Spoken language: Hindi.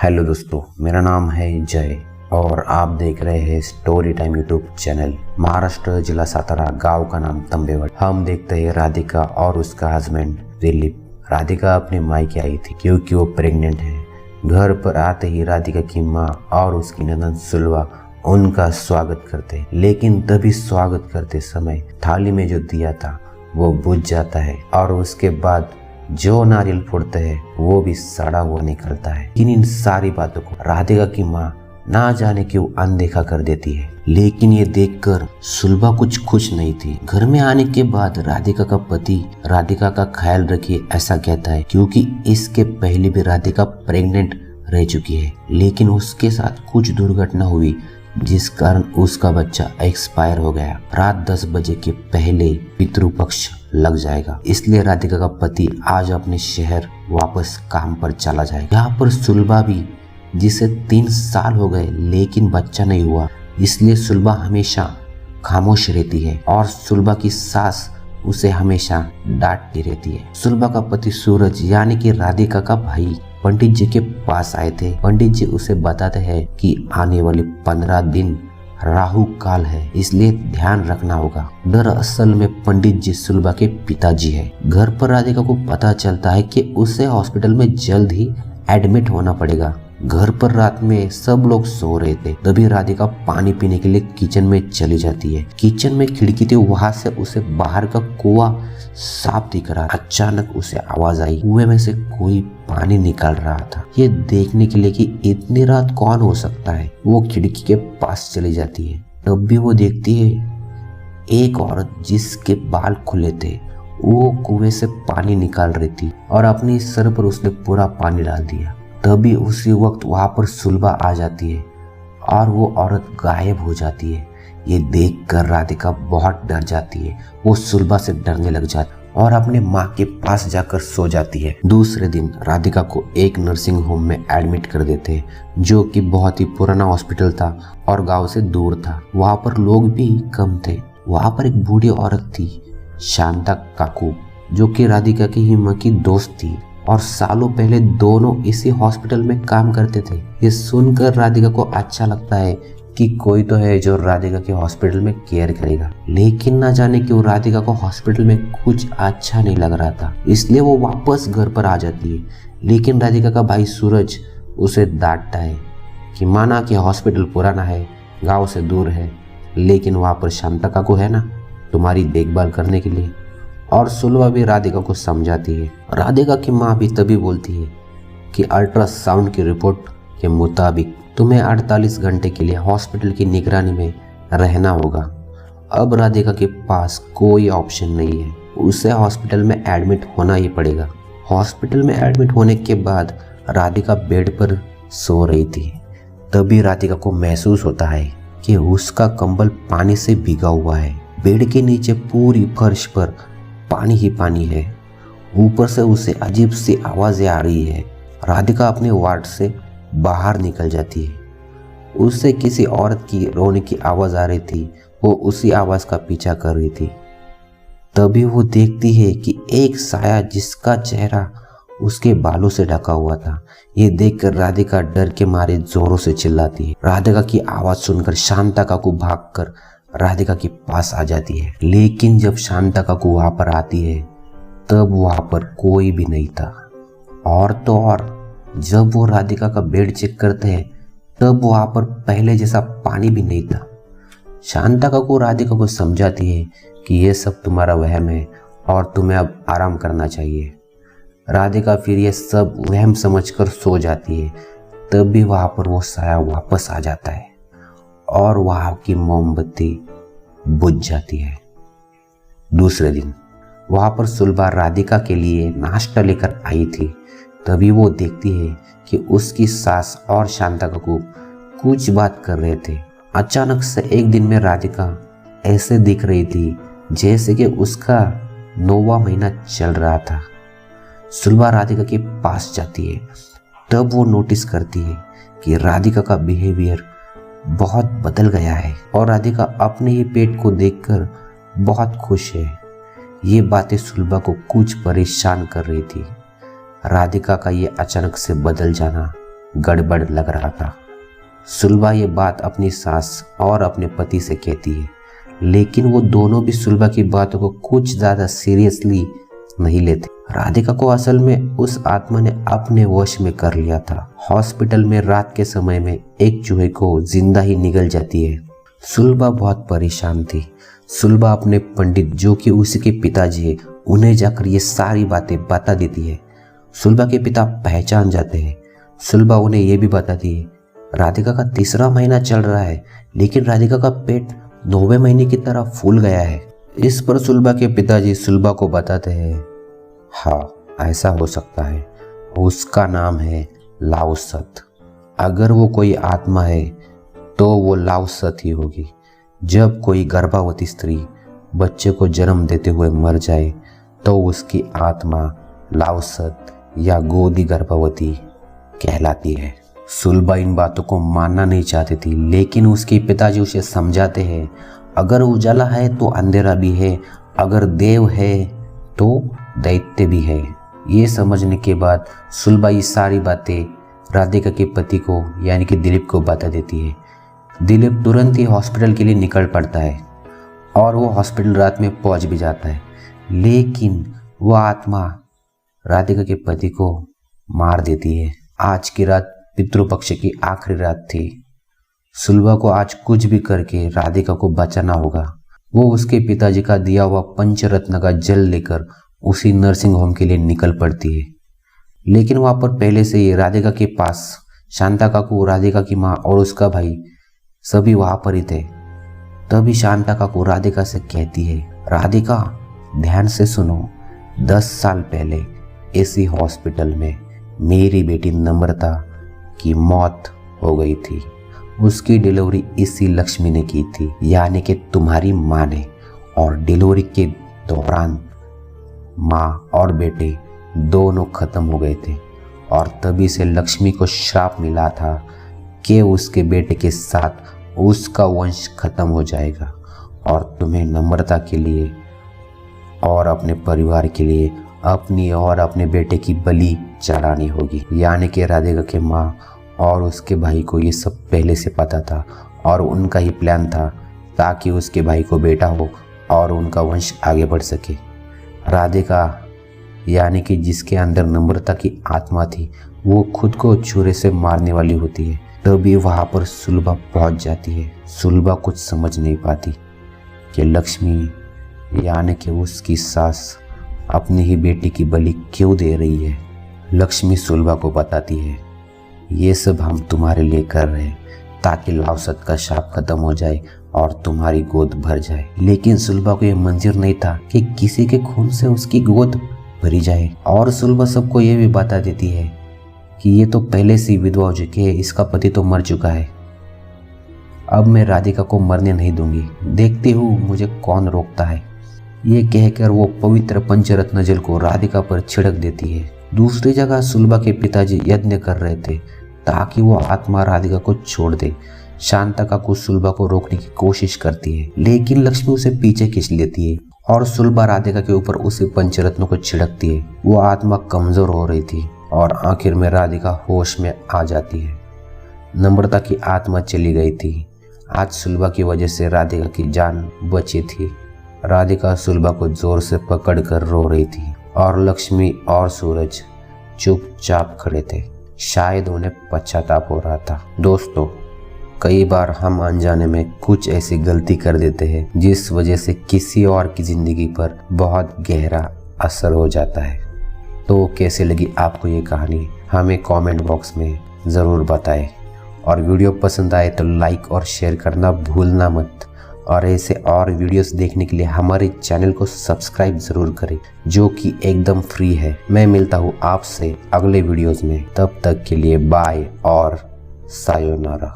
हेलो दोस्तों, मेरा नाम है जय और आप देख रहे हैं story time YouTube channel. Maharashtra जिला सातारा, गांव का नाम तंबेवड। हम देखते हैं राधिका और उसका हस्बैंड दिलीप। राधिका अपने मायके आई थी क्योंकि वो प्रेग्नेंट है। घर पर आते ही राधिका की माँ और उसकी ननद सुलवा उनका स्वागत करते, लेकिन तभी स्वागत करते समय थाली में जो दिया था वो बुझ जाता है और उसके बाद जो नारियल फोड़ते हैं वो भी सड़ा हुआ निकलता है। इन सारी बातों को राधिका की माँ ना जाने क्यों अनदेखा कर देती है, लेकिन ये देखकर सुलभा कुछ खुश नहीं थी। घर में आने के बाद राधिका का पति राधिका का ख्याल रखिए ऐसा कहता है, क्योंकि इसके पहले भी राधिका प्रेग्नेंट रह चुकी है, लेकिन उसके साथ कुछ दुर्घटना हुई जिस कारण उसका बच्चा एक्सपायर हो गया। रात 10 बजे के पहले पितृपक्ष लग जाएगा, इसलिए राधिका का पति आज अपने शहर वापस काम पर चला जाएगा। यहाँ पर सुलभा भी, जिसे 3 साल हो गए लेकिन बच्चा नहीं हुआ, इसलिए सुलभा हमेशा खामोश रहती है और सुलभा की सास उसे हमेशा डांटती रहती है। सुलभा का पति सूरज यानी कि राधिका का भाई पंडित जी के पास आए थे। पंडित जी उसे बताते हैं कि आने वाले 15 दिन राहु काल है, इसलिए ध्यान रखना होगा। दरअसल में पंडित जी सुलभा के पिताजी है। घर पर राधिका को पता चलता है कि उसे हॉस्पिटल में जल्द ही एडमिट होना पड़ेगा। घर पर रात में सब लोग सो रहे थे, तभी राधिका पानी पीने के लिए किचन में चली जाती है। किचन में खिड़की थी, वहां से उसे बाहर का कुआं साफ दिख रहा। अचानक उसे आवाज आई, कुएं में से कोई पानी निकाल रहा था। ये देखने के लिए कि इतनी रात कौन हो सकता है, वो खिड़की के पास चली जाती है। तब भी वो देखती है एक औरत जिसके बाल खुले थे, वो कुएं से पानी निकाल रही थी और अपने सर पर उसने पूरा पानी डाल दिया। तभी उसी वक्त वहां पर सुलभा आ जाती है और वो औरत गायब हो जाती है। ये देखकर राधिका बहुत डर जाती है। वो सुलभा से डरने लग जाती और अपने माँ के पास जाकर सो जाती है। दूसरे दिन राधिका को एक नर्सिंग होम में एडमिट कर देते हैं, जो कि बहुत ही पुराना हॉस्पिटल था और गांव से दूर था। वहां पर लोग भी कम थे। वहां पर एक बूढ़ी औरत थी, शांता काकू, जो कि राधिका की ही माँ की दोस्त थी और सालों पहले दोनों इसी हॉस्पिटल में काम करते थे। ये सुनकर राधिका को अच्छा लगता है कि कोई तो है जो राधिका के हॉस्पिटल में केयर करेगा, लेकिन ना जाने क्यों राधिका को हॉस्पिटल में कुछ अच्छा नहीं लग रहा था, इसलिए वो वापस घर पर आ जाती है। लेकिन राधिका का भाई सूरज उसे डांटता है कि माना कि हॉस्पिटल पुराना है, गाँव से दूर है, लेकिन वहाँ पर शांता काकू है ना तुम्हारी देखभाल करने के लिए। और सुलभा भी राधिका को समझाती है। राधिका की माँ भी तभी बोलती है कि अल्ट्रासाउंड की रिपोर्ट के मुताबिक तुम्हें 48 घंटे के लिए हॉस्पिटल की निगरानी में रहना होगा। अब राधिका के पास कोई ऑप्शन नहीं है, उसे हॉस्पिटल में एडमिट होना ही पड़ेगा। हॉस्पिटल में एडमिट होने के बाद राधिका बेड पर सो रही थी। तभी राधिका को महसूस होता है कि उसका कंबल पानी से भीगा हुआ है। बेड के नीचे पूरी फर्श पर पानी ही पानी है। ऊपर से उसे अजीब सी आवाजें आ रही है। राधिका अपने वार्ड से बाहर निकल जाती है। उससे किसी औरत की रोने की आवाज आ रही थी, वो उसी आवाज का पीछा कर रही थी। तभी वो देखती है कि एक साया जिसका चेहरा उसके बालों से ढका हुआ था। ये देखकर राधिका डर के मारे जोरों से चिल्लाती है। राधिका की आवाज सुनकर शांता काकू भागकर राधिका के पास आ जाती है, लेकिन जब शांता काकू वहां पर आती है तब वहां पर कोई भी नहीं था। और तो और जब वो राधिका का बेड चेक करते हैं तब वहां पर पहले जैसा पानी भी नहीं था। शांता काकू राधिका को समझाती है कि ये सब तुम्हारा वहम है और तुम्हें अब आराम करना चाहिए। राधिका फिर ये सब वहम समझकर सो जाती है। तब भी वहां पर वो साया वापस आ जाता है और वहां की मोमबत्ती बुझ जाती है। दूसरे दिन वहां पर सुलभा राधिका के लिए नाश्ता लेकर आई थी। तभी वो देखती है कि उसकी सास और शांता काकू कुछ बात कर रहे थे। अचानक से एक दिन में राधिका ऐसे दिख रही थी जैसे कि उसका 9वां महीना चल रहा था। सुलभा राधिका के पास जाती है। तब वो नोटिस करती है कि राधिका का बिहेवियर बहुत बदल गया है और राधिका अपने ही पेट को देखकर बहुत खुश है। ये बातें सुलभा को कुछ परेशान कर रही थी। राधिका का ये अचानक से बदल जाना गड़बड़ लग रहा था। सुलभा ये बात अपनी सास और अपने पति से कहती है, लेकिन वो दोनों भी सुलभा की बातों को कुछ ज़्यादा सीरियसली नहीं लेते। राधिका को असल में उस आत्मा ने अपने वश में कर लिया था। हॉस्पिटल में रात के समय में एक चूहे को जिंदा ही निगल जाती है। सुलभा बहुत परेशान थी। सुलभा अपने पंडित जो कि उसी के पिताजी है उन्हें जाकर ये सारी बातें बता देती है। सुलभा के पिता पहचान जाते हैं। सुलभा उन्हें यह भी बताती है राधिका का 3रा महीना चल रहा है, लेकिन राधिका का पेट 9वें महीने की तरह फूल गया है। इस पर सुलभा के पिताजी सुलभा को बताते हैं, हाँ ऐसा हो सकता है, उसका नाम है लाउसत। अगर वो कोई आत्मा है तो वो लाउसत ही होगी। जब कोई गर्भवती स्त्री बच्चे को जन्म देते हुए मर जाए तो उसकी आत्मा लाउसत या गोदी गर्भवती कहलाती है। सुलभा इन बातों को मानना नहीं चाहती थी, लेकिन उसके पिताजी उसे समझाते हैं अगर उजाला है तो अंधेरा भी है, अगर देव है तो दैत्य भी है। ये समझने के बाद सुलभा ये सारी बातें राधिका के पति को यानी कि दिलीप को बता देती है। दिलीप तुरंत ही हॉस्पिटल के लिए निकल पड़ता है और वो हॉस्पिटल रात में पहुंच भी जाता है, लेकिन वो आत्मा राधिका के पति को मार देती है। आज की रात पितृपक्ष की आखिरी रात थी। सुलभा को आज कुछ भी करके राधिका को बचाना होगा। वो उसके पिताजी का दिया हुआ पंचरत्न का जल लेकर उसी नर्सिंग होम के लिए निकल पड़ती है, लेकिन वहां पर पहले से ही राधिका के पास शांता काकू, राधिका की माँ और उसका भाई सभी वहां पर ही थे। तभी शांता काकू राधिका से कहती है, राधिका ध्यान से सुनो, 10 साल पहले इसी हॉस्पिटल में मेरी बेटी नम्रता की मौत हो गई थी। उसकी डिलीवरी इसी लक्ष्मी ने की थी, यानी कि तुम्हारी माँ ने, और डिलीवरी के दौरान माँ और बेटे दोनों खत्म हो गए थे और तभी से लक्ष्मी को श्राप मिला था कि उसके बेटे के साथ उसका वंश खत्म हो जाएगा और तुम्हें नम्रता के लिए और अपने परिवार के लिए अपनी और अपने बेटे की बलि चढ़ानी होगी। यानी कि राधिका के माँ और उसके भाई को ये सब पहले से पता था और उनका ही प्लान था ताकि उसके भाई को बेटा हो और उनका वंश आगे बढ़ सके। राधिका यानी कि जिसके अंदर नम्रता की आत्मा थी वो खुद को छुरे से मारने वाली होती है। तभी वहाँ पर सुलभा पहुँच जाती है। सुलभा कुछ समझ नहीं पाती कि लक्ष्मी यानी कि उसकी सास अपनी ही बेटी की बलि क्यों दे रही है। लक्ष्मी सुलभा को बताती है, ये सब हम तुम्हारे लिए कर रहे हैं ताकि लाउसत का शाप खत्म हो जाए और तुम्हारी गोद भर जाए। लेकिन सुलभा को यह मंजूर नहीं था कि किसी के खून से उसकी गोद भरी जाए। और सुलभा सबको ये भी बता देती है कि ये तो पहले से विधवा हो चुकी है, इसका पति तो मर चुका है। अब मैं राधिका को मरने नहीं दूंगी, देखती हूँ मुझे कौन रोकता है। ये कहकर वो पवित्र पंचरत्न जल को राधिका पर छिड़क देती है। दूसरी जगह सुलभा के पिताजी यज्ञ कर रहे थे ताकि वो आत्मा राधिका को छोड़ दे। शांता काकू सुलभा को रोकने की कोशिश करती है, लेकिन लक्ष्मी उसे पीछे खींच लेती है और सुलभा राधिका के ऊपर उसी पंचरत्न को छिड़कती है। वो आत्मा कमजोर हो रही थी और आखिर में राधिका होश में आ जाती है। नम्रता की आत्मा चली गई थी। आज सुलभा की वजह से राधिका की जान बची थी। राधिका सुलभा को जोर से पकड़कर रो रही थी और लक्ष्मी और सूरज चुपचाप खड़े थे। शायद उन्हें पश्चाताप हो रहा था। दोस्तों, कई बार हम अनजाने में कुछ ऐसी गलती कर देते हैं जिस वजह से किसी और की जिंदगी पर बहुत गहरा असर हो जाता है। तो कैसे लगी आपको ये कहानी, हमें कमेंट बॉक्स में ज़रूर बताएं और वीडियो पसंद आए तो लाइक और शेयर करना भूलना मत। और ऐसे और वीडियोस देखने के लिए हमारे चैनल को सब्सक्राइब ज़रूर करें, जो कि एकदम फ्री है। मैं मिलता हूँ आपसे अगले वीडियोस में, तब तक के लिए बाय और सायोनारा।